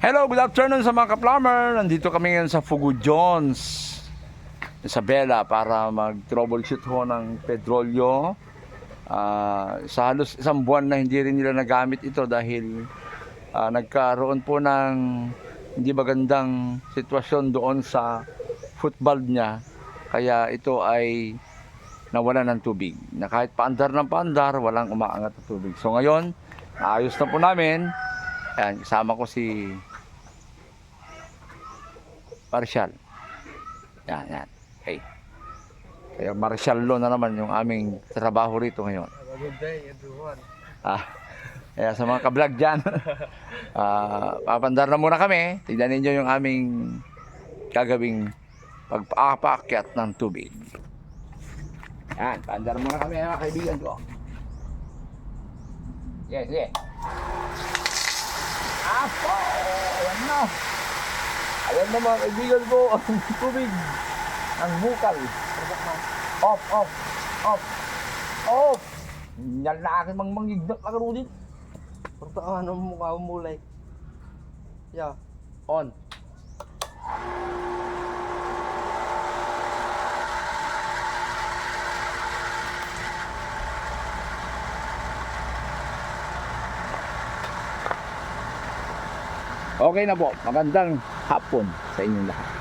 Hello, good afternoon sa mga ka-plumber. Nandito kami ngayon sa Fugu Jones, Isabela, para mag-troubleshoot ho ng petrolyo. Sa halos isang buwan na hindi rin nila nagamit ito dahil nagkaroon po ng hindi magandang sitwasyon doon sa foot valve niya. Kaya ito ay nawala ng tubig. Na kahit paandar ng paandar, walang umaangat na tubig. So ngayon, ayos na po namin. Ayan, kasama ko si Marshall. Yan. Okay. Kaya Marshall Lo na naman yung aming trabaho rito ngayon. Good day, everyone. Kaya sa mga ka-vlog dyan, papandar na muna kami. Tignan ninyo yung aming gagawing pagpapaakyat ng tubig. Yan, pandar muna kami mga kaibigan ko. Sige. Apo! Ayan na. Ayan na mga kaibigan ko, ang tubig. Ang bukal. Off! Yan na akin mangignat na karudin. Pertaan ang mukha mo mulay. Yeah. On. Okay na po. Magandang hapon sa inyong lahat.